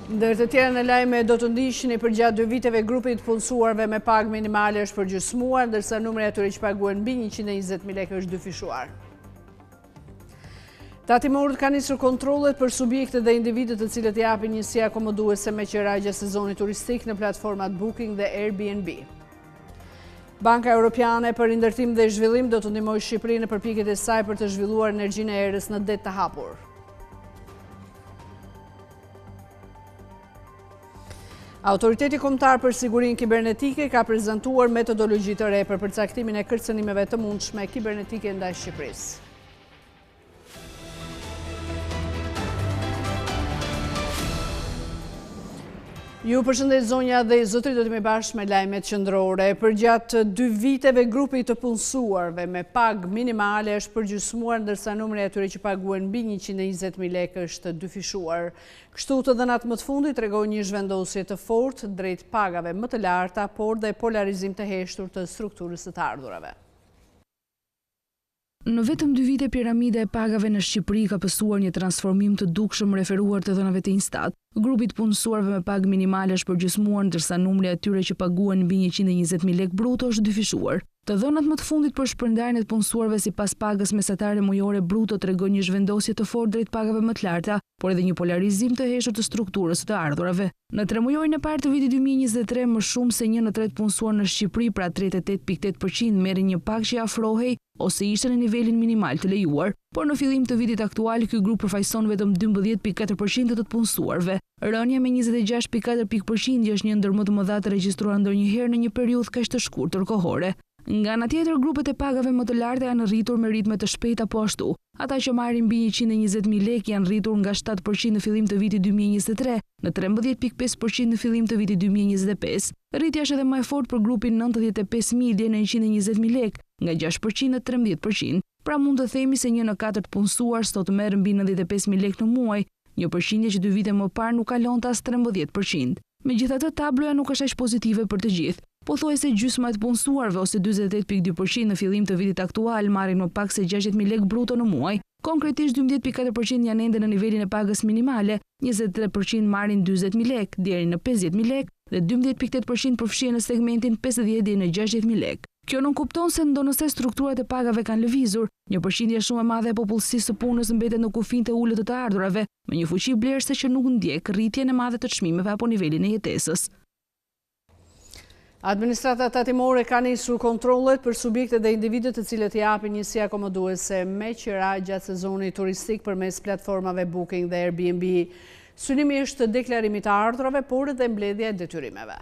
Ndër të tjera në lajme do të ndiqni përgjatë 2 viteve grupi i të punësuarve me pagë minimale është përgjysmuar, ndërsa numri atyre që paguhen mbi 120.000 lekë është dyfishuar. Tatimorët kanë nisur kontrollet për subjekte dhe individët të cilët japin njësi akomoduese me qira gjatë sezonit turistik në platformat Booking dhe Airbnb. Banka Europiane për Indërtim dhe Zhvillim do të ndihmojë Shqipërinë në përpjekjet e saj për të zhvilluar energjinë e erës në det të hapur. Autoriteti Kombëtar për Sigurinë Kibernetike ka prezantuar metodologji të re për përcaktimin e kërcënimeve të mundshme kibernetike ndaj Shqipërisë. Ju përshëndet zonja dhe zotëri, do të jemi bashkë me lajmet qendrore. Përgjatë 2 viteve grupi të punësuarve me pagë minimale është përgjysmuar, ndërsa numri atyre që paguhen mbi 120.000 lekë është dyfishuar. Kështu të dhënat më të fundit tregojnë një zhvendosje të fortë drejt pagave më të larta, por dhe polarizim të heshtur të strukturës së të ardhurave. Në vetëm 2 vite, piramida e pagave në Shqipëri ka pësuar një transformim të dukshëm referuar të dhënave të Instat. Grupi të punësuarve me pagë minimale është përgjysmuar, ndërsa numri atyre që paguhen mbi 120.000 lekë bruto është dyfishuar. Të dhënat më të fundit për shpërndarjen e të punësuarve sipas pagës mesatare mujore bruto tregojnë një zhvendosje të fortë drejt pagave më të larta, por edhe një polarizim të heshtur të strukturës së të ardhurave. Në 3 mujorin e parë të vitit 2023, më shumë se 1 në 3 punësuar në Shqipëri, pra 38.8%, merrin një pagë që afrohej ose ishte në nivelin minimal të lejuar, por në fillim të vitit aktual ky grup përfaqëson vetëm 12.4% të punësuarve. Rënja me 26.4% është një ndër më të mëdha të regjistruar ndonjëherë në një periudhë kaq të shkurtër kohore. Nga ana tjetër, grupet e pagave më të larta janë rritur me ritme të shpejta po ashtu. Ata që marrin mbi 120.000 lekë janë rritur nga 7% në fillim të vitit 2023 në 13.5% në fillim të vitit 2025. Rritja është edhe më e fortë për grupin 95.000 deri në 120.000 lekë, nga 6% në 13%. Pra mund të themi se 1 në 4 punësuar sot merr mbi 95.000 lekë në muaj, një përqindje që 2 vite më parë nuk kalonte as 13%. Megjithatë, tabloja nuk është aq pozitive për të gjithë. Pothuajse gjysma e të punësuarve ose 48.2% në fillim të vitit aktual marrin më pak se 60.000 lekë bruto në muaj. Konkretisht 12.4% janë ende në nivelin e pagës minimale, 23% marrin 40.000 lekë deri në 50.000 lekë dhe 12.8% përfshihen në segmentin 50 deri në 60.000 lekë. Kjo nuk kupton se ndonëse strukturat e pagave kanë lëvizur, një përqindje shumë e madhe e popullsisë së punës mbetet në kufin të ulët të ardhurave, me një fuqi blerëse që nuk ndjek rritjen e madhe të çmimeve apo nivelin e jetesës. Administrata tatimore ka nisur kontrollet për subjektet dhe individët të cilët japin njësi akomoduese me qira gjatë sezonit turistik përmes platformave Booking dhe Airbnb. Synimi është deklarimi të ardhurave, por edhe mbledhja e detyrimeve.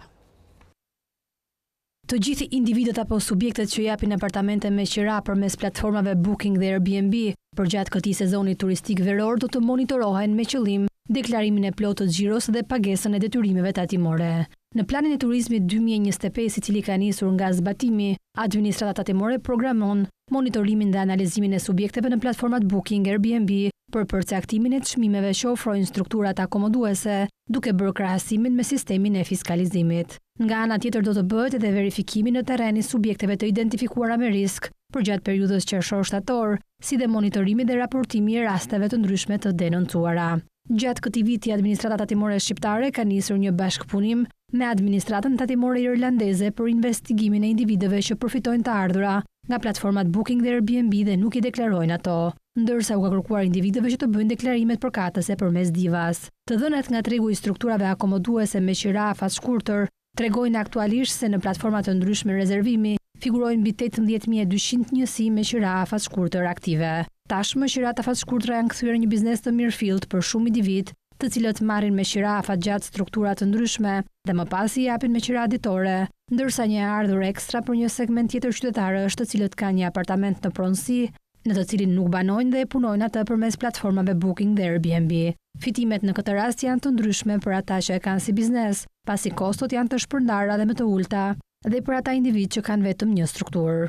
Të gjithë individët apo subjektet që japin apartamente me qira përmes platformave Booking dhe Airbnb përgjatë këtij sezoni turistik veror do të monitorohen me qëllim deklarimin e plotë të xhiros dhe pagesën e detyrimeve tatimore. Në planin e turizmit 2025, i cili ka nisur nga zbatimi, administrata tatimore programon monitorimin dhe analizimin e subjekteve në platformat Booking Airbnb për përcaktimin e çmimeve që ofrojnë strukturat akomoduese, duke bërë krahasimin me sistemin e fiskalizimit. Nga ana tjetër do të bëhet edhe verifikimi në terren i subjekteve të identifikuara me risk përgjatë periudhës qershor-shtator, si dhe monitorimi dhe raportimi i rasteve të ndryshme të denoncuara. Gjatë këtij viti, administrata tatimore shqiptare ka nisur një bashkëpunim me administratën tatimore irlandeze për investigimin e individëve që përfitojnë të ardhura nga platformat Booking dhe Airbnb dhe nuk i deklarojnë ato, ndërsa u ka kërkuar individëve që të bëjnë deklarimet përkatëse përmes Divas. Të dhënat nga tregu i strukturave akomoduese me qira afat shkurtër tregojnë aktualisht se në platforma të ndryshme rezervimi figurojnë mbi 18.200 njësi me qira afat shkurtër aktive. Tashmë qirat afat shkurtra janë kthyer një biznes të mirëfillt për shumë individ, të cilët marrin me qira afat gjatë struktura të ndryshme dhe më pas i japin me qira ditore, ndërsa një ardhur ekstra për një segment tjetër qytetare është të cilët kanë një apartament në pronësi, në të cilin nuk banojnë dhe punojnë atë përmes platformave Booking dhe Airbnb. Fitimet në këtë rast janë të ndryshme për ata që e kanë si biznes, pasi kostot janë të shpërndara dhe më të ulta, dhe për ata individ që kanë vetëm një strukturë.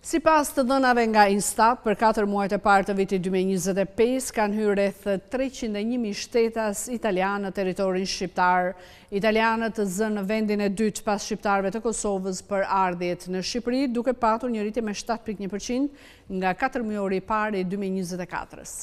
Sipas të dhënave nga Instat, për 4 muajt e parë të vitit 2025 kanë hyrë rreth 301.000 shtetas italianë në territorin shqiptar. Italianët zënë në vendin e dytë pas shqiptarëve të Kosovës për ardhjet në Shqipëri, duke patur një rritje me 7.1% nga 4 mujori i parë i 2024-s.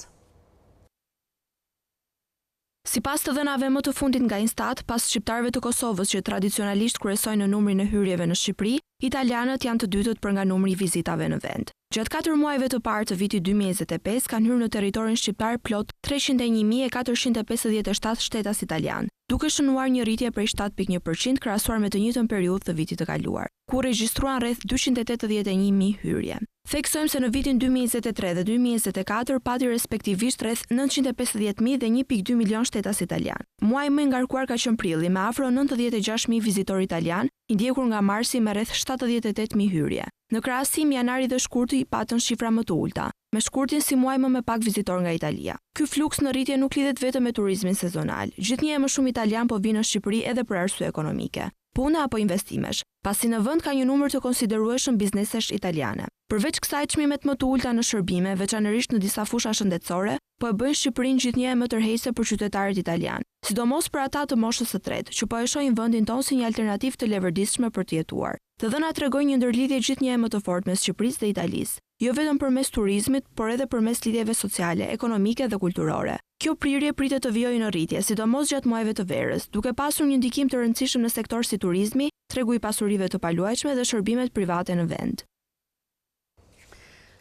Sipas të dhënave më të fundit nga Instat, pas shqiptarëve të Kosovës që tradicionalisht kryesojnë në numrin e hyrjeve në Shqipëri, italianët janë të dytët për nga numri i vizitave në vend. Gjatë 4 muajve të parë të vitit 2025 kanë hyrë në territorin shqiptar plot 301.457 shtetas italian, duke shënuar një rritje prej 7.1% krahasuar me të njëjtën periudhë të vitit të kaluar, ku regjistruan rreth 281.000 hyrje. Theksojmë se në vitin 2023 dhe 2024 pati respektivisht rreth 950.000 dhe 1.2 milion shtetas italian. Muaji më i ngarkuar ka qenë prilli me afro 96.000 vizitor italian, i ndjekur nga marsi me rreth 78.000 hyrje. Në krahasim, janari dhe shkurti patën shifra më të ulta, me shkurtin si muaj më me pak vizitor nga Italia. Ky fluks në rritje nuk lidhet vetëm me turizmin sezonal. Gjithnjë e më shumë italian po vinë në Shqipëri edhe për arsye ekonomike, puna apo investimesh, pasi në vend ka një numër të konsiderueshëm biznesesh italiane. Përveç kësaj, çmimet më të ulta në shërbime, veçanërisht në disa fusha shëndetësore, po e bëjnë Shqipërinë gjithnjë më tërheqëse për qytetarët italian, sidomos për ata të moshës së tretë, që po e shohin vendin tonë si një alternativë të levërditshme për të jetuar. Të dhënat tregojnë një ndërlidhje gjithnjë më të fortë mes Shqipërisë dhe Italisë, jo vetëm përmes turizmit, por edhe përmes lidhjeve sociale, ekonomike dhe kulturore. Kjo prirje pritet të vijojë në rritje, sidomos gjatë muajve të verës, duke pasur një ndikim të rëndësishëm në sektor si turizmi, tregu i pasurive të paluajtshme dhe shërbimet private në vend.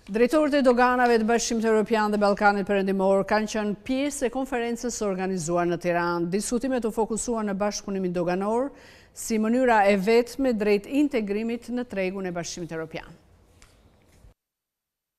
Drejtorët e doganave të Bashkimit Evropian dhe Ballkanit Perëndimor kanë qenë pjesë e konferencës organizuar në Tiranë. Diskutimet u fokusuan në bashkëpunimin doganor si mënyra e vetme drejt integrimit në tregun e Bashkimit Evropian.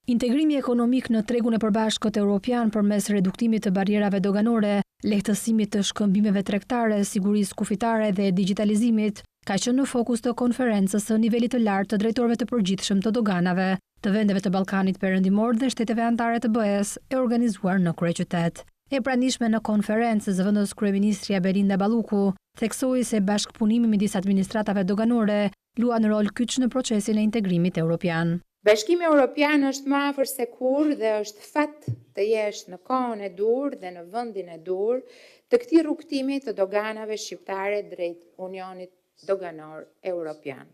Integrimi ekonomik në tregun e përbashkët evropian përmes reduktimit të barrierave doganore, lehtësimit të shkëmbimeve tregtare, sigurisë kufitare dhe digitalizimit, ka qenë në fokus të konferencës së nivelit të lartë të drejtorëve të përgjithshëm të doganave, të vendeve të Ballkanit Perëndimor dhe shteteve anëtare të BE-s, e organizuar në kryeqytet. E pranishme në konferencë, zëvendës kryeministria Belinda Balluku theksoi se bashkëpunimi midis administratave doganore luan rol kyç në procesin e integrimit evropian. Bashkimi Evropian është më afër se kurrë dhe është fat të jesh në kohën e dur dhe në vendin e dur të këtij rrugtimi të doganave shqiptare drejt Unionit Doganor Evropian.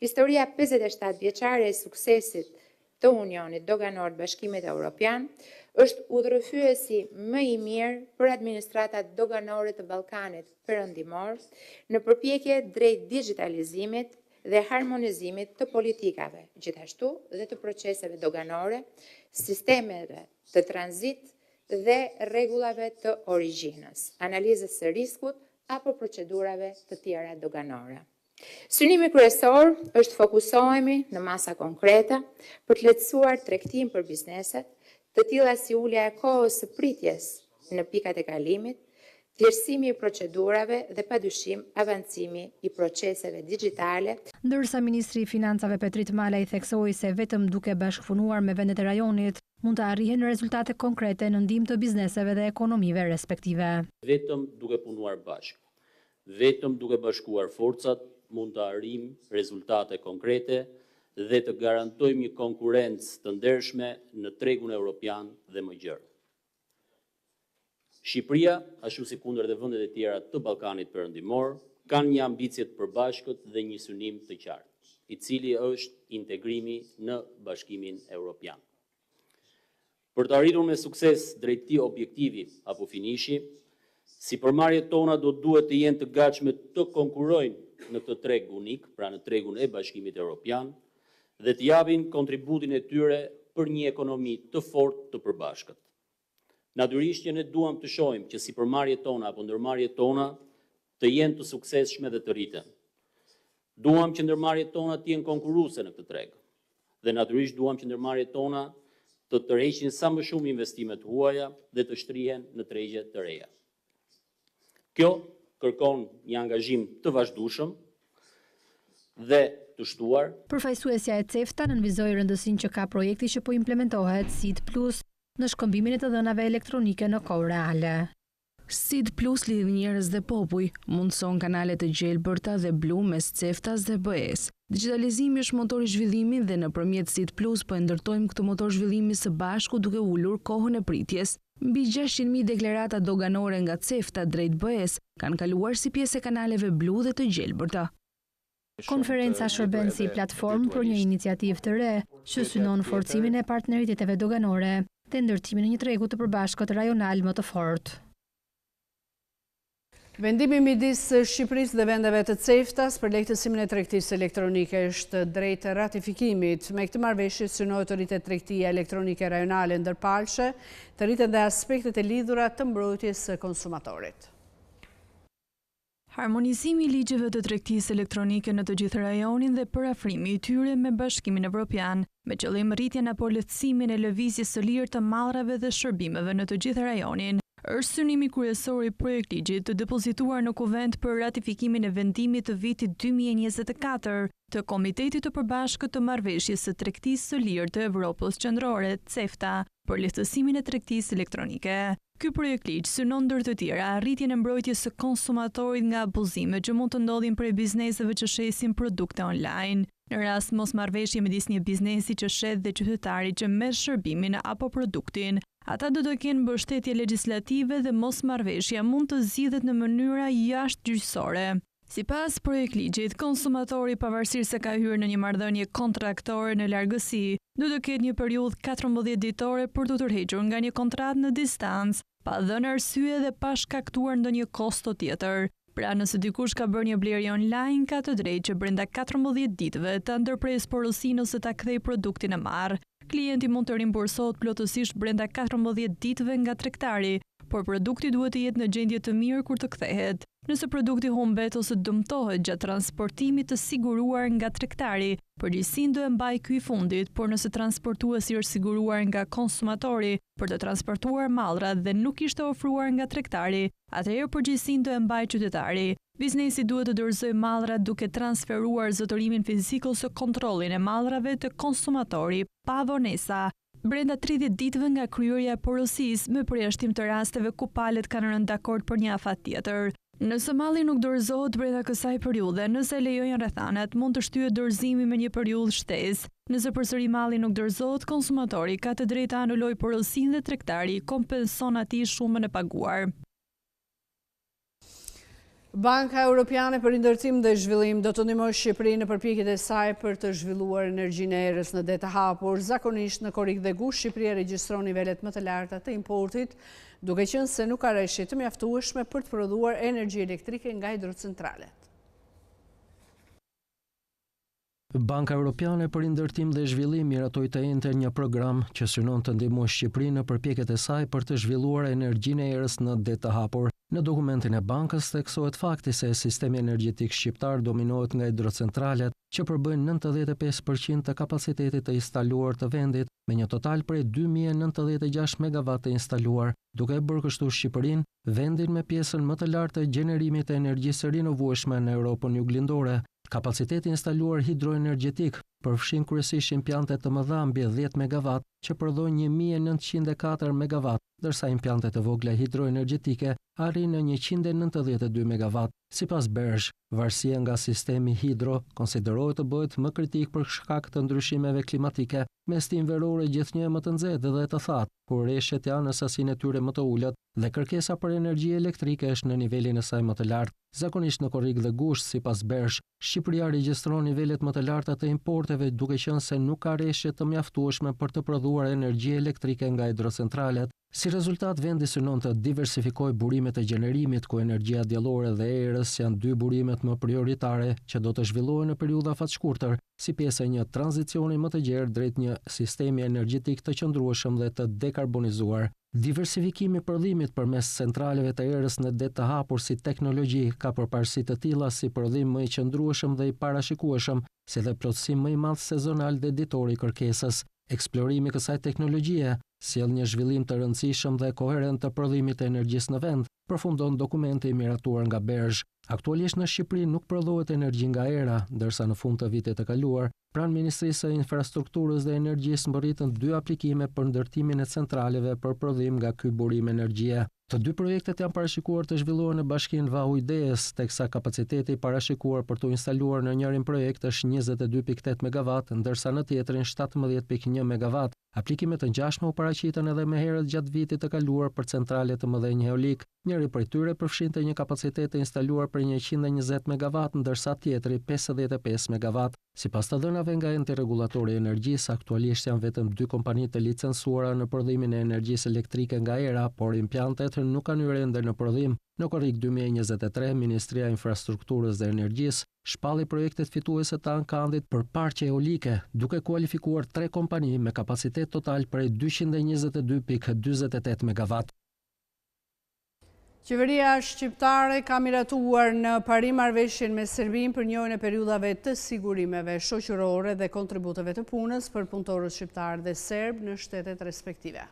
Historia 57 vjeçare e suksesit të Unionit Doganor të Bashkimit Evropian është udhërrëfyesi më i mirë për administratat doganore të Ballkanit Perëndimor në përpjekje drejt digitalizimit dhe harmonizimit të politikave, gjithashtu dhe të proceseve doganore, sistemeve të tranzit dhe rregullave të origjinës, analizës së riskut apo procedurave të tjera doganore. Synimi kryesor është fokusohemi në masa konkreta për të lehtësuar tregtinë për bizneset, të tilla si ulja e kohës së pritjes në pikat e kalimit, thjeshtësimi i procedurave dhe padyshim avancimi i proceseve digjitale. Ndërsa Ministri i Financave Petrit Malaj theksoi se vetëm duke bashkëpunuar me vendet e rajonit mund të arrihen rezultate konkrete në ndihmë të bizneseve dhe ekonomive respektive. Vetëm duke punuar bashkë, vetëm duke bashkuar forcat mund të arrijmë rezultate konkrete dhe të garantojmë një konkurrencë të ndershme në tregun evropian dhe më gjerë. Shqipëria, ashtu si kundër dhe vendet e tjera të Ballkanit Perëndimor, kanë një ambicie të përbashkët dhe një synim të qartë, i cili është integrimi në Bashkimin Evropian. Për të arritur me sukses drejt këtij objektivi apo finishi, sipërmarrjet tona do duhet të jenë të gatshme të konkurrojnë në këtë treg unik, pra në tregun e Bashkimit Evropian, dhe të japin kontributin e tyre për një ekonomi të fortë të përbashkët. Natyrisht që ne duam të shohim që sipërmarrjet tona apo ndërmarrjet tona të jenë të suksesshme dhe të rriten. Duam që ndërmarrjet tona të jenë konkurruese në këtë treg. Dhe natyrisht duam që ndërmarrjet tona të tërheqin sa më shumë investimet huaja dhe të shtrihen në tregje të reja. Kjo kërkon një angazhim të vazhdueshëm dhe të shtuar. Përfaqësuesja e CEFTA nënvizoi rëndësinë që ka projekti që po implementohet SID Plus në shkëmbimin e të dhënave elektronike në kohë reale. SID Plus lidh njerëz dhe popull, mundson kanale të gjelbërta dhe blu mes CEFTA-s dhe BE-s. Digitalizimi është motor i zhvillimit dhe nëpërmjet SID Plus po e ndërtojmë këtë motor zhvillimi së bashku duke ulur kohën e pritjes. Mbi 600.000 deklarata doganore nga CEFTA drejt BE-s kanë kaluar si pjesë e kanaleve blu dhe të gjelbërta. Konferenca shërben si platformë për një iniciativë të re që synon forcimin e partneriteteve doganore dhe ndërtimin e një tregu të përbashkët rajonal më të fortë. Vendimi midis Shqipërisë dhe vendeve të CEFTA-s për lehtësimin e tregtisë elektronike është drejt ratifikimit. Me këtë marrëveshje synohet të rritet tregtia elektronike rajonale ndërpalshe, të rriten dhe aspektet e lidhura të mbrojtjes së konsumatorit. Harmonizimi i ligjeve të tregtisë elektronike në të gjithë rajonin dhe parafrimi i tyre me Bashkimin Evropian, me qëllim rritjen apo lehtësimin e lëvizjes së lirë të mallrave dhe shërbimeve në të gjithë rajonin, është synimi kryesor i projektligjit të depozituar në Kuvent për ratifikimin e vendimit të vitit 2024 të Komitetit të Përbashkët të Marrëveshjes së Tregtisë së Lirë të Evropës Qendrore, CEFTA, për lehtësimin e tregtisë elektronike. Ky projektligj synon ndër të tjera arritjen e mbrojtjes së konsumatorit nga abuzimet që mund të ndodhin prej bizneseve që shesin produkte online. Në rast mosmarrëveshje midis një biznesi që shet dhe qytetarit që merr shërbimin apo produktin, ata do të kenë mbështetje legjislative dhe mosmarrëveshja mund të zgjidhet në mënyra jashtëgjyqësore. Sipas projektligjit, konsumatori pavarësisht se ka hyrë në një marrëdhënie kontraktore në largësi, do të ketë një periudhë 14 ditore për të tërhequr nga një kontratë në distancë, pa dhënë arsye dhe pa shkaktuar ndonjë kosto tjetër. Pra nëse dikush ka bërë një blerje online, ka të drejtë që brenda 14 ditëve ta ndërpresë porosinë ose ta kthejë produktin e marrë. Klienti mund të rimbursohet plotësisht brenda 14 ditëve nga tregtari, por produkti duhet të jetë në gjendje të mirë kur të kthehet. Nëse produkti humbet ose dëmtohet gjatë transportimit të siguruar nga tregtari, përgjegjësinë do e mbajë ky i fundit, por nëse transportuesi është siguruar nga konsumatori për të transportuar mallrat dhe nuk ishte ofruar nga tregtari, atëherë përgjegjësinë do e mbajë qytetari. Biznesi duhet të dorëzojë mallrat duke transferuar zotërimin fizik ose kontrollin e mallrave të konsumatori pa vonesa, brenda 30 ditëve nga kryerja e porosisë, me përjashtim të rasteve ku palët kanë rënë dakord për një afat tjetër. Nëse malli nuk dorëzohet brenda kësaj periudhe, nëse lejojnë rrethanat, mund të shtyhet dorëzimi me një periudhë shtesë. Nëse përsëri malli nuk dorëzohet, konsumatori ka të drejtë të anulojë porosinë dhe tregtari kompenson atij shumën e paguar. Banka Europiane për Ndërtim dhe Zhvillim do të ndihmojë Shqipërinë në përpjekjet e saj për të zhvilluar energjinë e erës në det të hapur. Zakonisht në Korrikë dhe Gush, Shqipëria regjistron nivelet më të larta të importit, duke qenë se nuk ka rreshje të mjaftueshme për të prodhuar energji elektrike nga hidrocentralet. Banka Europiane për Ndërtim dhe Zhvillim miratoi të ente një program që synon të ndihmojë Shqipërinë në përpjekjet e saj për të zhvilluar energjinë e erës në det të hapur. Në dokumentin e bankës theksohet fakti se sistemi energjetik shqiptar dominohet nga hidrocentralet, që përbëjnë 95% të kapacitetit të instaluar të vendit, me një total prej 2096 MW të instaluar, duke bërë kështu Shqipërinë vendin me pjesën më të lartë të gjenerimit të energjisë rinovueshme në Europën juglindore. Kapaciteti instaluar hidroenergjetik përfshin kryesisht impiante të mëdha mbi 10 MW që prodhojnë 1904 MW, ndërsa impiantet e vogla hidroenergjetike arrin në 192 MW. Sipas Bersh, varësia nga sistemi hidro konsiderohet të bëhet më kritik për shkak të ndryshimeve klimatike, me stim verore gjithnjë më të nxehtë dhe të thatë, kur rreshtet janë në sasinë e tyre më të ulët dhe kërkesa për energji elektrike është në nivelin e saj më të lartë. Zakonisht në Korrikë dhe Gush, sipas Bersh, Shqipëria regjistron nivelet më të larta të importeve, duke qenë se nuk ka rreshje të mjaftueshme për të prodhuar energji elektrike nga hidrocentralet. Si rezultat, vendi synon të diversifikojë burimet e gjenerimit, ku energjia diellore dhe e erës janë dy burimet më prioritare që do të zhvillohen në periudha fatshkurtër, si pjesë e një tranzicioni më të gjerë drejt një sistemi energjetik të qëndrueshëm dhe të dekarbonizuar. Diversifikimi i prodhimit përmes centraleve të erës në det të hapur si teknologji ka përparësi të tilla si prodhim më i qëndrueshëm dhe i parashikueshëm, si dhe plotësim më i madh sezonal dhe ditor i kërkesës. Eksplorimi i kësaj teknologjie sjell një zhvillim të rëndësishëm dhe koherent të prodhimit të energjisë në vend, përfundon dokumenti i miratuar nga Bersh. Aktualisht në Shqipëri nuk prodhohet energji nga era, ndërsa në fund të vitit të kaluar, pranë Ministrisë së Infrastrukturës dhe Energjisë mbërritën 2 aplikime për ndërtimin e centraleve për prodhim nga ky burim energjie. Të dy projektet janë parashikuar të zhvillohen në bashkinë Vahu-Ideës, teksa kapaciteti i parashikuar për të instaluar në njërin projekt është 22.8 MW, ndërsa në tjetrin 17.1 MW. Aplikimet të ngjashme u paraqitën edhe më herët gjatë vitit të kaluar për centrale të mëdhenj eolik. Njëri prej tyre përfshinte një kapacitet të instaluar për 120 MW, ndërsa tjetri 55 MW. Sipas të dhënave nga enti rregullatori i energjisë, aktualisht janë vetëm 2 kompani të licencuara në prodhimin e energjisë elektrike nga era, por implantet nuk kanë hyrë ende në prodhim. Në korrik 2023, Ministria e Infrastrukturës dhe Energjisë shpalli projektet fituese të Ankandit për parqe eolike, duke kualifikuar 3 kompani me kapacitet total prej 222.48 MW. Qeveria shqiptare ka miratuar në parim marrëveshjen me Serbinë për njojën e periudhave të sigurimeve shoqërore dhe kontributeve të punës për punëtorët shqiptar dhe serb në shtetet respektive.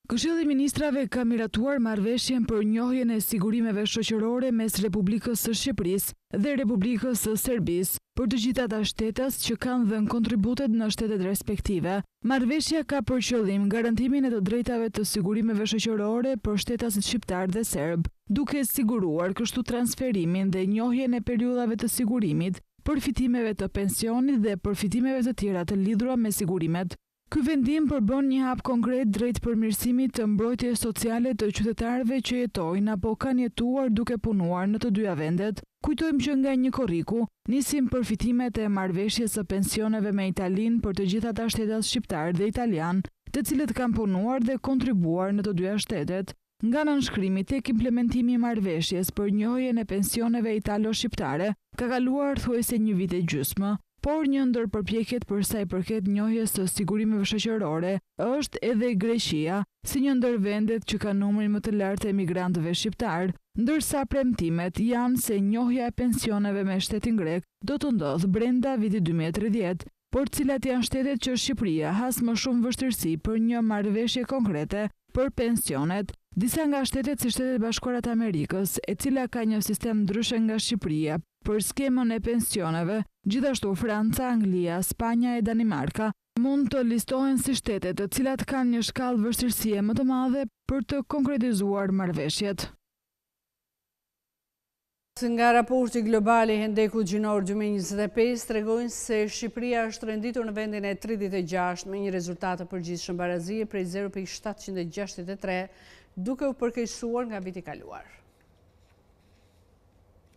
Këshilli i Ministrave ka miratuar marrëveshjen për njohjen e sigurimeve shoqërore mes Republikës së Shqipërisë dhe Republikës së Serbisë për të gjitha ata shtetas që kanë dhënë kontributet në shtetet respektive. Marrëveshja ka për qëllim garantimin e të drejtave të sigurimeve shoqërore për shtetasit shqiptar dhe serb, duke siguruar kështu transferimin dhe njohjen e periudhave të sigurimit, përfitimeve të pensionit dhe përfitimeve të tjera të lidhura me sigurimet. Ky vendim përbën një hap konkret drejt përmirësimit të mbrojtjes sociale të qytetarëve që jetojnë apo kanë jetuar duke punuar në të dyja vendet. Kujtojmë që nga një korriku nisim përfitimet e marrëveshjes së pensioneve me Italinë për të gjithë ata shtetas shqiptar dhe italian, të cilët kanë punuar dhe kontribuar në të dyja shtetet. Nga nënshkrimi tek implementimi i marrëveshjes për njohjen e pensioneve italo-shqiptare, ka kaluar thuajse një vit e gjysmë. Por një ndër përpjekjet për sa i përket njohjes së sigurimeve shoqërore është edhe Greqia, si një ndër vendet që ka numrin më të lartë të emigrantëve shqiptar, ndërsa premtimet janë se njohja e pensioneve me shtetin grek do të ndodhë brenda vitit 2030, por cilat janë shtetet që Shqipëria has më shumë vështirësi për një marrëveshje konkrete për pensionet. Disa nga shtetet si Shtetet Bashkuara të Amerikës, e cila ka një sistem ndryshe nga Shqipëria për skemën e pensioneve, gjithashtu Franca, Anglia, Spanja e Danimarka, mund të listohen si shtetet të cilat kanë një shkallë vështirësie më të madhe për të konkretizuar marrëveshjet. Nga raporti global i Hendekut Gjinor 2025 tregojnë se Shqipëria është renditur në vendin e 36 me një rezultat të përgjithshëm barazie prej 0.763, duke u përkeqësuar nga viti kaluar.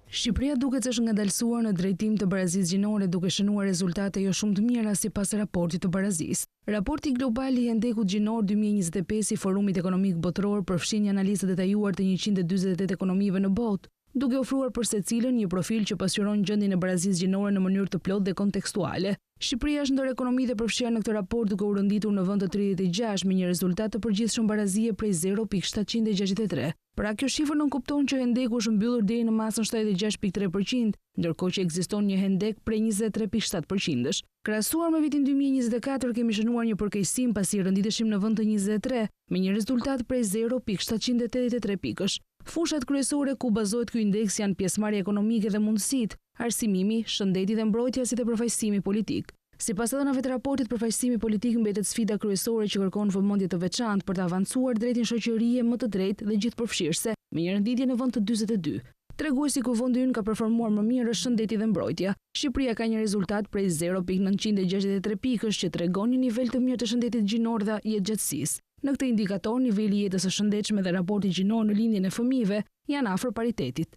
Shqipëria duket se është ngadalësuar në drejtim të barazisë gjinore duke shënuar rezultate jo shumë të mira sipas raportit të barazisë. Raporti global i Hendekut Gjinor 2025 i Forumit Ekonomik Botëror përfshin një analizë detajuar të 148 ekonomive në botë, duke ofruar për secilën një profil që pasqyron gjendjen e barazisë gjinore në mënyrë të plotë dhe kontekstuale. Shqipëria është ndër ekonomitë e përfshira në këtë raport duke u renditur në vend të 36 me një rezultat të përgjithshëm barazie prej 0.763. Pra kjo shifër nënkupton që hendeku është mbyllur deri në masën 76.3%, ndërkohë që ekziston një hendek prej 23.7%. Krahasuar me vitin 2024 kemi shënuar një përkeqësim pasi renditeshim në vend të 23 me një rezultat prej 0.783 pikësh. Fushat kryesore ku bazohet ky indeks janë pjesëmarrja ekonomike dhe mundësitë, arsimimi, shëndeti dhe mbrojtja si dhe përfaqësimi politik. Sipas dhënave të raportit, përfaqësimi politik mbetet sfida kryesore që kërkon vëmendje të veçantë për të avancuar drejt një shoqërie më të drejtë dhe gjithëpërfshirëse, me një renditje në vend të 42. Treguesi ku vendi ynë ka performuar më mirë është shëndeti dhe mbrojtja. Shqipëria ka një rezultat prej 0.963 pikësh që tregon një nivel të mirë të shëndetit gjinor dhe jetëgjatësisë. Në këtë indikator, niveli i jetës së shëndetshme dhe raporti gjinor në lindjen e fëmijëve janë afër paritetit.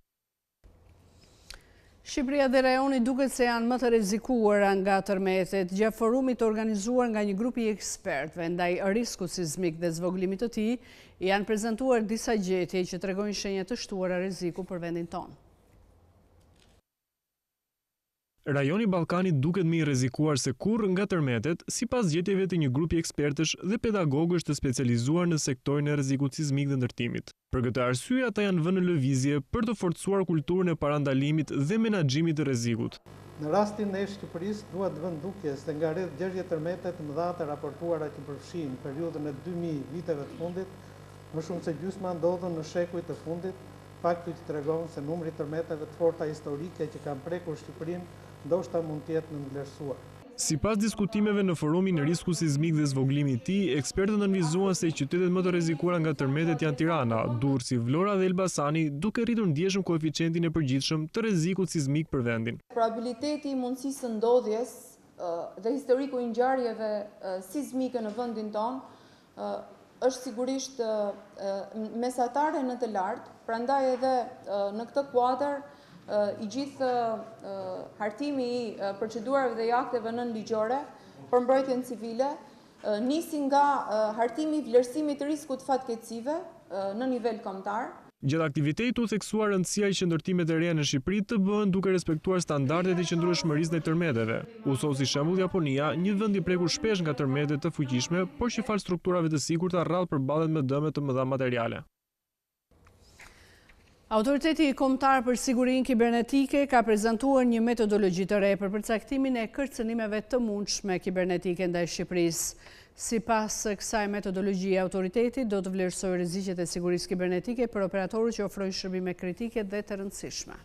Shqipëria dhe rajoni duket se janë më të rrezikuara nga tërmetet. Gjatë forumit organizuar nga një grup i ekspertëve ndaj riskut sismik dhe zvogëlimit të tij, janë prezantuar disa gjetje që tregojnë shenja të shtuara rreziku për vendin tonë. Rajoni Ballkanit duket më i rrezikuar se kurrë nga tërmetet, sipas gjetjeve të një grupi ekspertësh dhe pedagogësh të specializuar në sektorin e rrezikut sismik dhe ndërtimit. Për këtë arsye, ata janë vënë në lëvizje për të forcuar kulturën e parandalimit dhe menaxhimit të rrezikut. Në rastin e Shqipërisë duhet vënë duke se nga rreth 60 tërmete të mëdha të raportuara që përfshin periudhën e 2000 viteve të fundit, më shumë se gjysma ndodhen në shekujt të fundit, fakti që tregon se numri i tërmeteve të forta historike që kanë prekur Shqipërinë ndoshta mund të jetë në vlerësuar. Sipas diskutimeve në forumin e risku sismik dhe zvogëlimit të tij, ekspertët analizuan se qytetet më të rrezikuara nga tërmetet janë Tirana, Durrësi, Vlora dhe Elbasani, duke rritur ndjeshëm koeficientin e përgjithshëm të rrezikut sismik për vendin. Probabiliteti i mundësisë së ndodhjes dhe historiku i ngjarjeve sismike në vendin tonë është sigurisht mesatare në të lartë, prandaj edhe në këtë kuadër i gjithë hartimi i procedurave dhe i akteve nënligjore për mbrojtjen civile nisi nga hartimi i vlerësimit të riskut fatkeqësive në nivel kombëtar. Gjatë aktivitetit u theksuar rëndësia i qendërtimeve të reja në Shqipëri të bëhen duke respektuar standardet e qëndrueshmërisë ndaj tërmeteve. U thos si shembull Japonia, një vend i prekur shpesh nga tërmetet të fuqishme, por që fal strukturave të sigurta rrallë përballet me dëme të mëdha materiale. Autoriteti kombëtar për sigurinë kibernetike ka prezantuar një metodologji të re për përcaktimin e kërcënimeve të mundshme kibernetike ndaj Shqipërisë. Sipas kësaj metodologjie, autoriteti do të vlerësojë rreziqet e sigurisë kibernetike për operatorët që ofrojnë shërbime kritike dhe të rëndësishme.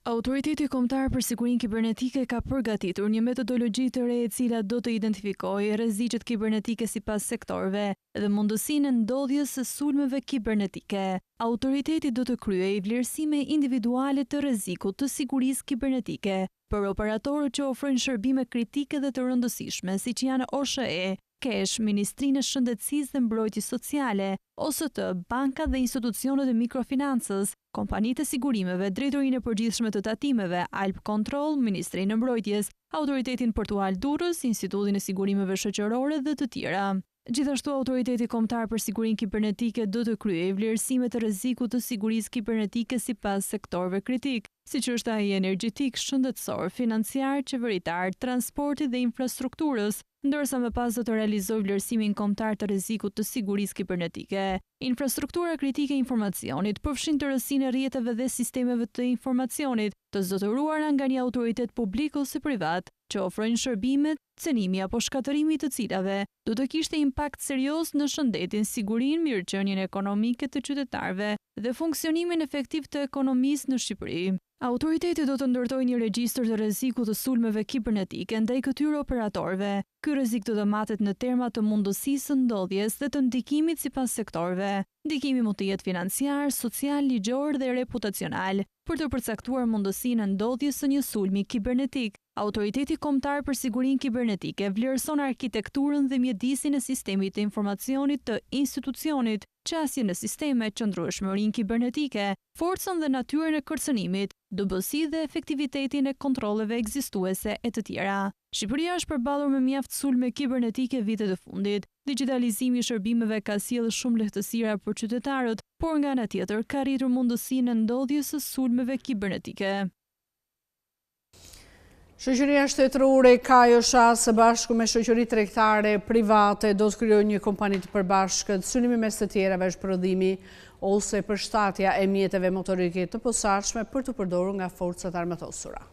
Autoriteti kombëtar për sigurinë kibernetike ka përgatitur një metodologji të re e cila do të identifikojë rreziqet kibernetike sipas sektorëve dhe mundësinë e ndodhjes së sulmeve kibernetike. Autoriteti do të kryejë vlerësime individuale të rrezikut të sigurisë kibernetike për operatorët që ofrojnë shërbime kritike dhe të rëndësishme, siç janë OSHE, KESH, Ministrinë e Shëndetësisë dhe Mbrojtjes Sociale, OST, banka dhe institucionet e mikrofinancës, kompanitë e sigurimeve, drejtorinë e përgjithshme të tatimeve, Alp Control, Ministrinë e Mbrojtjes, Autoritetin Portual Durrës, Institutin e Sigurimeve Shoqërore dhe të tjera. Gjithashtu, Autoriteti Kombëtar për Sigurinë Kibernetike do të kryejë vlerësime të rrezikut të sigurisë kibernetike sipas sektorëve kritik, siç është ai energjetik, shëndetësor, financiar, qeveritar, transporti dhe infrastrukturës, ndërsa më pas do të realizojë vlerësimin kombëtar të rrezikut të sigurisë kibernetike. Infrastruktura kritike e informacionit përfshin tërësinë e rrjeteve dhe sistemeve të informacionit, të zotëruara nga një autoritet publik ose privat, që ofrojnë shërbimet, cenimi apo shkatërimi të cilave do të kishte impakt serioz në shëndetin, sigurinë, mirëqenien ekonomike të qytetarëve dhe funksionimin efektiv të ekonomisë në Shqipëri. Autoriteti do të ndërtojë një regjistër të rrezikut të sulmeve kibernetike ndaj këtyre operatorëve. Ky rrezik do të matet në terma të mundësisë së ndodhjes dhe të ndikimit sipas sektorëve. Ndikimi mund të jetë financiar, social, ligjor dhe reputacional. Për të përcaktuar mundësinë e ndodhjes së një sulmi kibernetik, Autoriteti Kombëtar për Sigurinë Kibernetike vlerëson arkitekturën dhe mjedisin e sistemit të informacionit të institucionit, qasjen në sisteme, qëndrueshmërinë kibernetike, forcën dhe natyrën e kërcënimit, dobësi dhe efektivitetin e kontrolleve ekzistuese e të tjera. Shqipëria është përballur me mjaft sulme kibernetike vitet e fundit. Digitalizimi i shërbimeve ka sjellë shumë lehtësira për qytetarët, por nga ana tjetër ka rritur mundësinë e ndodhjes së sulmeve kibernetike. Shoqëria shtetërore Kajo Shas së bashku me shoqëri tregtare private do të krijojë një kompani të përbashkët. Synimi mes të tjerave është prodhimi ose përshtatja e mjeteve motorike të posaçme për të përdorur nga forcat armatosura.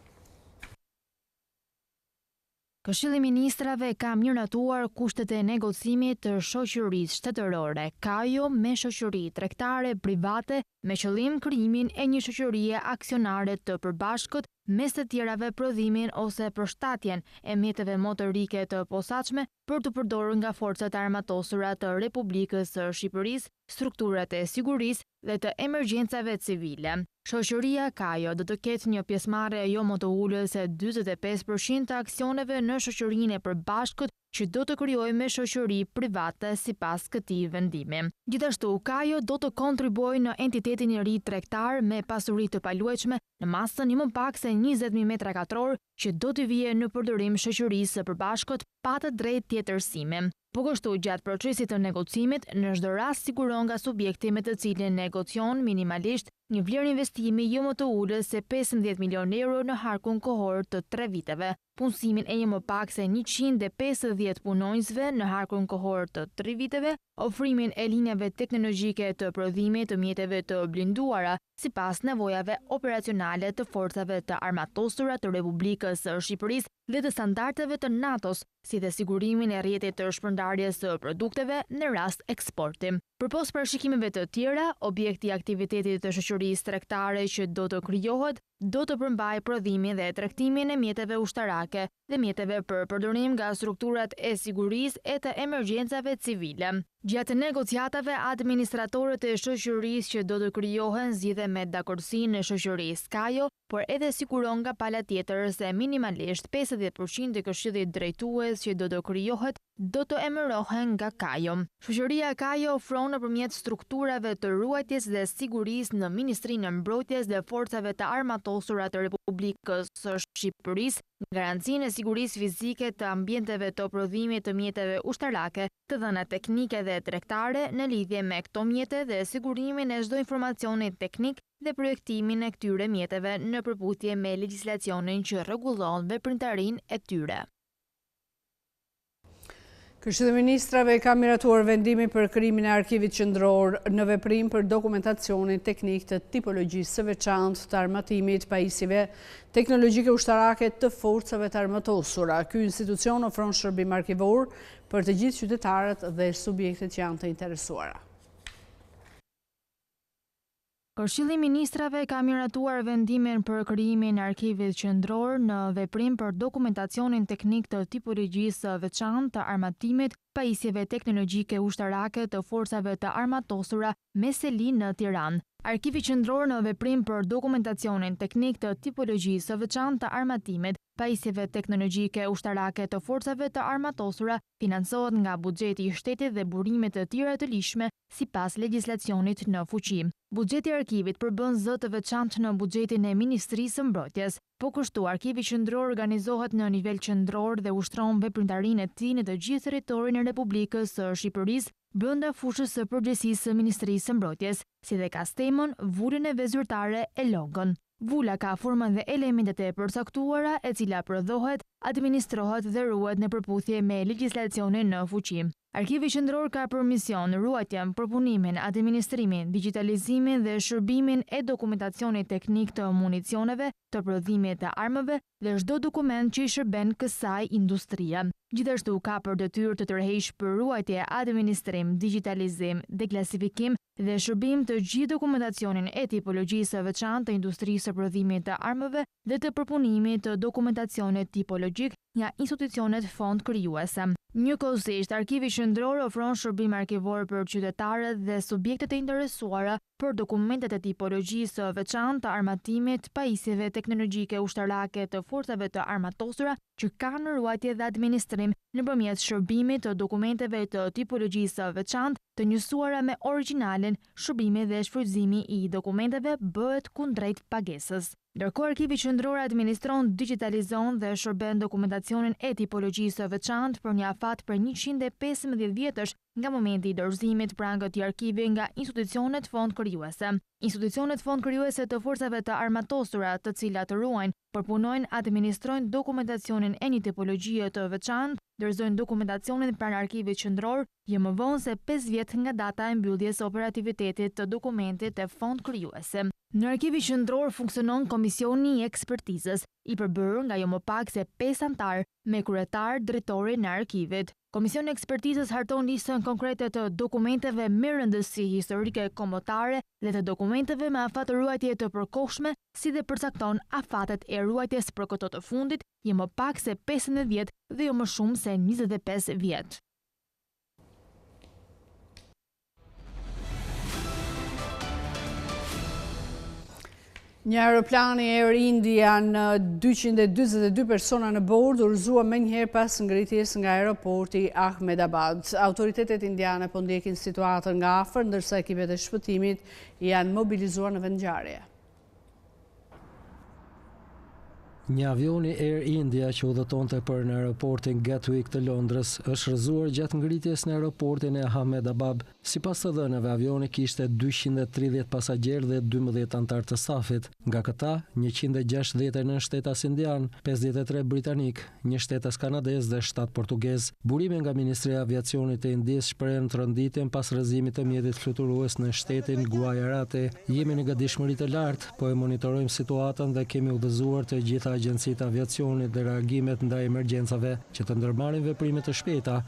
Këshilli i Ministrave ka miratuar kushtet e negocimit të shoqërisë shtetërore Kajo me shoqëri tregtare private me qëllim krijimin e një shoqërie aksionare të përbashkët, mes të tjerave prodhimin ose përshtatjen e mjeteve motorike të posaçme për të përdorur nga forcat armatosura të Republikës së Shqipërisë, strukturat e sigurisë dhe të emergjencave civile. Shoqëria Kajo do të ketë një pjesëmarrje jo më të ulur se 45% të aksioneve në shoqërinë e përbashkët që do të krijojë me shoqëri private sipas këtij vendimi. Gjithashtu, Kajo do të kontribuojë në entitetin e ri tregtar me pasuri të paluajtshme në masën jo më pak se 20.000 metra katror që do të vijë në përdorim shoqërisë së përbashkët pa të drejtë tjetërsimi. Po kështu, gjatë procesit të negocimit, në çdo rast siguron nga subjekti me të cilin negocion minimalisht një vlerë investimi jo më të ulur se 15 milion euro në harkun kohor të 3 viteve, punësimin e jo më pak se 150 punonjësve në harkun kohor të 3 viteve, ofrimin e linjave teknologjike të prodhimit të mjeteve të blinduara sipas nevojave operacionale të forcave të armatosura të Republikës së Shqipërisë dhe të standardeve të NATO-s, si dhe sigurimin e rrjetit të shpërndarjes së produkteve në rast eksporti. Përpos parashikimeve të tjera, objekti i aktivitetit të shoqërisë tregtare që do të krijohet do të përmbajë prodhimin dhe tregtimin e mjeteve ushtarake dhe mjeteve për përdorim nga strukturat e sigurisë e të emergjencave civile. Gjatë negociatave, administratorët e shoqërisë që do të krijohen zgjidhen me dakordsinë e shoqërisë Kajo, por edhe siguron nga pala tjetër se minimalisht 50% e këshillit drejtues që do të krijohet do të emërohen nga Kajo. Shoqëria Kajo ofron nëpërmjet strukturave të ruajtjes dhe sigurisë në Ministrinë e Mbrojtjes dhe Forcave të Armatosura të Republikës së Shqipërisë garancinë e sigurisë fizike të ambienteve të prodhimit të mjeteve ushtarake, të dhëna teknike dhe tregtare në lidhje me këto mjete dhe sigurimin e çdo informacioni teknik dhe projektimin e këtyre mjeteve në përputhje me legjislacionin që rregullon veprimtarinë e tyre. Këshilli i Ministrave ka miratuar vendimin për krijimin e arkivit qendror në veprim për dokumentacionin teknik të tipologjisë së veçantë të armatimit pajisjeve teknologjike ushtarake të forcave të armatosura. Ky institucion ofron shërbim arkivor për të gjithë qytetarët dhe subjektet që janë të interesuara. Këshilli i Ministrave ka miratuar vendimin për krijimin e arkivit qendror në veprim për dokumentacionin teknik të tipologjisë së veçantë të armatimit pajisjeve teknologjike ushtarake të forcave të armatosura me seli në Tiranë. Arkivi qendror në veprim për dokumentacionin teknik të tipologjisë së veçantë të armatimit pajisjeve teknologjike ushtarake të forcave të armatosura financohet nga buxheti i shtetit dhe burime të tjera të lishme sipas legjislacionit në fuqi. Buxheti i arkivit përbën zë të veçantë në buxhetin e Ministrisë së Mbrojtjes. Po kështu, arkivi qendror organizohet në nivel qendror dhe ushtron veprimtarinë e tij në të gjithë territorin e Republikës së Shqipërisë brenda fushës së përgjegjësisë së Ministrisë së Mbrojtjes, si dhe ka stemën, vulën e vezyrtare e logon. Vula ka formën dhe elementet e përcaktuara e cila prodhohet, administrohet dhe ruhet në përputhje me legjislacionin në fuqi. Arkivi qendror ka për mision ruajtjen, përpunimin, administrimin, digitalizimin dhe shërbimin e dokumentacionit teknik të municioneve, të prodhimit të armëve dhe çdo dokument që i shërben kësaj industrie. Gjithashtu ka për detyrë të tërheqë për ruajtje, administrim, digitalizim, deklasifikim dhe shërbim të gjithë dokumentacionin e tipologjisë së veçantë të industrisë së prodhimit të armëve dhe të përpunimit të dokumentacionit tipologjik nga institucionet fond krijuese. Njëkohësisht, arkivi qendror ofron shërbim arkivor për qytetarët dhe subjektet e interesuara për dokumentet e tipologjisë së veçantë të armatimit pajisjeve teknologjike ushtarake të forcave të armatosura që kanë në ruajtje dhe administrim nëpërmjet shërbimit të dokumenteve të tipologjisë së veçantë të njësuara me origjinalin, shërbimi dhe shfrytëzimi i dokumenteve bëhet kundrejt pagesës. Ndërkohë, arkivi qendror administron, digitalizon dhe shërben dokumentacionin e tipologjisë së veçantë për një afat për 115 vjetësh nga momenti i dorëzimit pranë këtij arkivi nga institucionet fond krijuese. Institucionet fond krijuese të forcave të armatosura, të cilat ruajnë, përpunojnë, administrojnë dokumentacionin e një tipologjie të veçantë, dorëzojnë dokumentacionin pranë arkivit qendror, jo më vonë se 5 vjet nga data e mbylljes operativitetit të dokumentit e fond krijuese. Në arkivi qendror funksionon komisioni i ekspertizës, i përbërë nga jo më pak se 5 antar, me kryetar drejtori në arkivit. Komisioni i ekspertizës harton listën konkrete të dokumenteve me rëndësi historike kombëtare dhe të dokumenteve me afat ruajtje të përkohshme, si dhe përcakton afatet e ruajtjes për këto të fundit, jo më pak se 15 vjet dhe jo më shumë se 25 vjet. Një aeroplani Air India në 242 persona në bord udhëzua menjëherë pas ngritjes nga aeroporti Ahmedabad. Autoritetet indiane po ndjekin situatën nga afër, ndërsa ekipet e shpëtimit janë mobilizuar në vendngjarje. Një avioni Air India që udhëtonte për në aeroportin Gatwick të Londrës është rrëzuar gjatë ngritjes në aeroportin e Ahmedabad. Sipas të dhënave, avioni kishte 230 pasagjerë dhe 12 antar të stafit. Nga këta, 169 shtetas indian, 53 britanik, 1 shtetas kanadez dhe 7 portugez. Burime nga Ministria e Aviacionit e Indisë shprehen rënditjen pas rrëzimit të mjetit fluturues në shtetin Gujarati. Jemi në gatishmëri të lartë, po e monitorojmë situatën dhe kemi udhëzuar të gjitha agjencitë aviacionit dhe reagimet ndaj emergjencave që të ndërmarrin veprime të shpejta.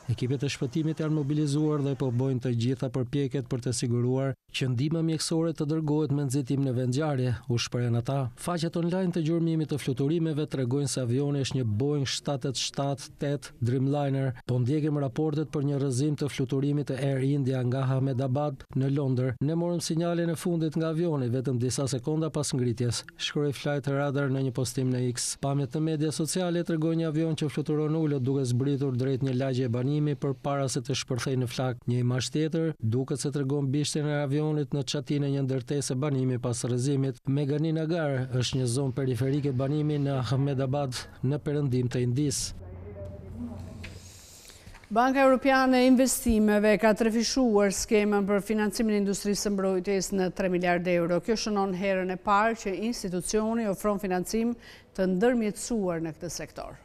Ekipet e shpëtimit janë mobilizuar dhe po bojnë të gjitha përpjekjet për të siguruar që ndihma mjekësore të dërgohet me nxitim në vendngjarje, u shprehen ata. Faqet online të gjurmimit të fluturimeve tregojnë se avioni është një Boeing 787-8 Dreamliner, po ndjekim raportet për një rrëzim të fluturimit të Air India nga Ahmedabad në Londër. Ne morëm sinjalin e fundit nga avioni vetëm disa sekonda pas ngritjes, shkroi Flight Radar në një postim në X. Pamjet në media sociale tregojnë një avion që fluturon ulët duke zbritur drejt një lagje banimi përpara se të shpërthejë në flak. Një imazh tjetër duket se tregon bishtin e avionit në çatinë e një ndërtese banimi pas rrëzimit. Megani Nagar është një zonë periferike banimi në Ahmedabad në perëndim të Indisë. Banka Europiane e Investimeve ka trefishuar skemën për financimin e industrisë së mbrojtjes në 3 miliardë euro. Kjo shënon herën e parë që institucioni ofron financim të ndërmjetësuar në këtë sektor.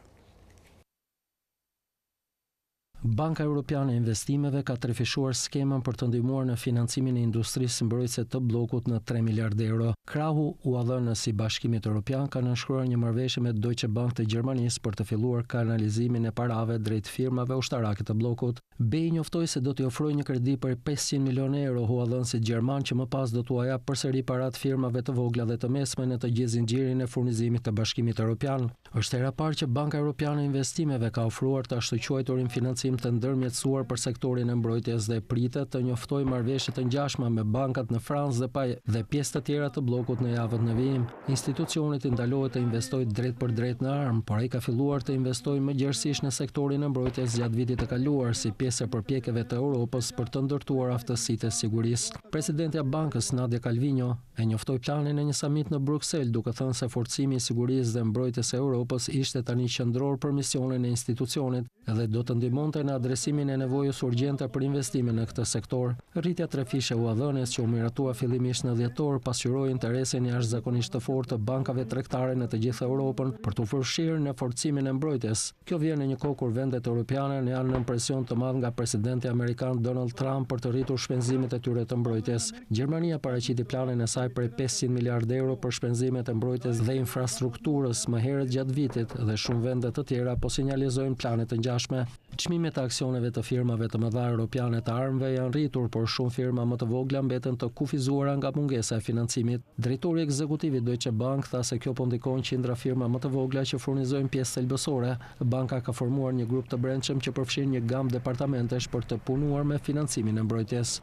Banka Europiane e Investimeve ka trefishuar skemën për të ndihmuar në financimin e industrisë mbrojtëse të bllokut në 3 miliardë euro. Krahu u dhënë si Bashkimit Evropian ka nënshkruar një marrëveshje me Deutsche Bank të Gjermanisë për të filluar kanalizimin e parave drejt firmave ushtarake të bllokut. BEI njoftoi se do t'i ofrojë një kredi për 500 milionë euro huallënësit gjerman që më pas do t'u jap përsëri parat firmave të vogla dhe të mesme në të gjithë zinxhirin e furnizimit të Bashkimit Evropian. Është hera parë që Banka Europiane e Investimeve ka ofruar të ashtu quajturin financim të ndërmjetësuar për sektorin e mbrojtjes dhe pritet të njoftojë marrëveshje të ngjashme me bankat në Francë dhe pjesë të tjera të bllokut në javët në vijim. Institucioni i ndalohet të investojë drejt për drejt në armë, por ai ka filluar të investojë më gjerësisht në sektorin e mbrojtjes gjatë vitit të kaluar si pjesë e përpjekjeve të Europës për të ndërtuar aftësitë e sigurisë. Presidentja e bankës Nadia Calvino e njoftoi planin e një samit në Bruksel, duke thënë se forcimi i sigurisë dhe mbrojtjes së Europës ishte tani qendror për misionin e institucionit dhe do të ndihmonte në adresimin e nevojës urgjente për investime në këtë sektor. Rritja trefishe u dhënës që u miratua fillimisht në dhjetor pasqyroi interesin jashtëzakonisht të fortë të bankave tregtare në të gjithë Europën për të përfshirë në forcimin e mbrojtjes. Kjo vjen në një kohë kur vendet europiane janë në presion të madh nga presidenti amerikan Donald Trump për të rritur shpenzimet e tyre të mbrojtjes. Gjermania paraqiti planin e saj për 500 miliardë euro për shpenzimet e mbrojtjes dhe infrastrukturës më herët gjatë vitit dhe shumë vende të tjera po sinjalizojnë plane të ngjashme. Çmimet e aksioneve të firmave të mëdha europiane të armëve janë rritur, por shumë firma më të vogla mbeten të kufizuara nga mungesa e financimit. Drejtori ekzekutiv i Deutsche Bank tha se kjo po ndikon qindra firma më të vogla që furnizojnë pjesë thelbësore. Banka ka formuar një grup të brendshëm që përfshin një gamë departamentesh për të punuar me financimin e mbrojtjes.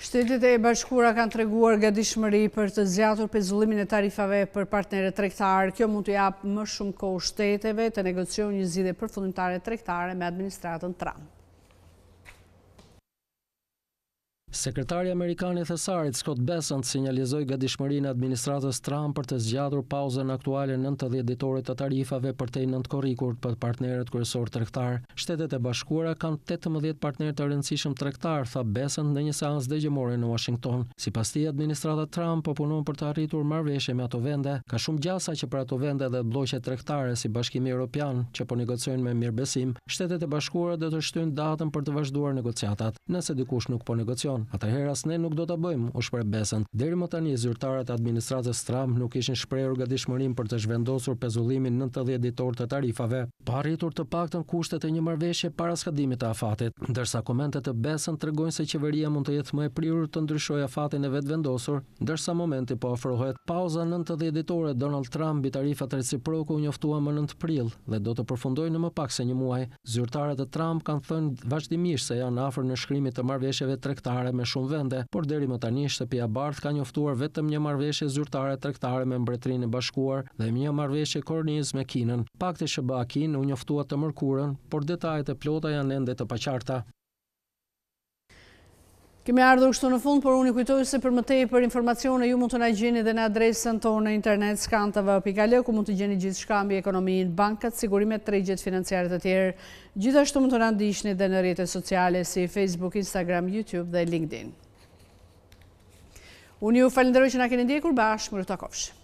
Shtetet e Bashkuara kanë treguar gatishmëri për të zgjatur pezullimin e tarifave për partnerët tregtar. Kjo mund të japë më shumë kohë shteteve të negociojnë një zgjidhje përfundimtare tregtare me administratën Trump. Sekretari amerikan i thesarit Scott Bessent sinjalizoi gatishmërinë e administratës Trump për të zgjatur pauzën aktuale 90 ditore të tarifave për të nëntkorrikur për partnerët kryesor tregtar. Shtetet e Bashkuara kanë 18 partnerë të rëndësishëm tregtar, tha Bessent në një seancë dëgjimore në Washington. Sipas tij, administrata Trump po punon për të arritur marrëveshje me ato vende. Ka shumë gjasa që për ato vende dhe bllloqet tregtare si Bashkimi Evropian që po negociojnë me mirëbesim. Shtetet e Bashkuara do të shtyjnë datën për të vazhduar negociatat. Nëse dikush nuk po negocion, atëherë as ne nuk do ta bëjmë, u shpreh Bessent. Deri më tani zyrtarët e administratës Trump nuk kishin shprehur gatishmërinë për të zhvendosur pezullimin 90 ditor të tarifave, pa arritur të paktën kushtet e një marrëveshje para skadimit të afatit, ndërsa komentet e Bessent tregojnë se qeveria mund të jetë më e prirur të ndryshojë afatin e vetvendosur, ndërsa momenti po afrohet. Pauza 90 ditore Donald Trump mbi tarifat reciproke u njoftua më 9 prill dhe do të përfundojë në më pak se një muaj. Zyrtarët e Trump kanë thënë vazhdimisht se janë afër në shkrimit të marrëveshjeve tregtare me shumë vende, por deri më tani Shtëpia e Bardhë ka njoftuar vetëm një marrëveshje zyrtare tregtare me Mbretërinë e Bashkuar dhe një marrëveshje kornizë me Kinën. Pakti SBA-Kin u njoftua të mërkurën, por detajet e plota janë ende të paqarta. Kemi ardhur kështu në fund, por unë i kujtoj se për më tepër informacione ju mund të na gjeni edhe në adresën tonë në internet skantv.al, ku mund të gjeni gjithçka mbi ekonominë, bankat, sigurimet, tregjet financiare të tjerë. Gjithashtu mund të na ndiqni edhe në rrjetet sociale si Facebook, Instagram, YouTube dhe LinkedIn. Unë ju falenderoj që na keni ndjekur, bashkë, mirë takofsh.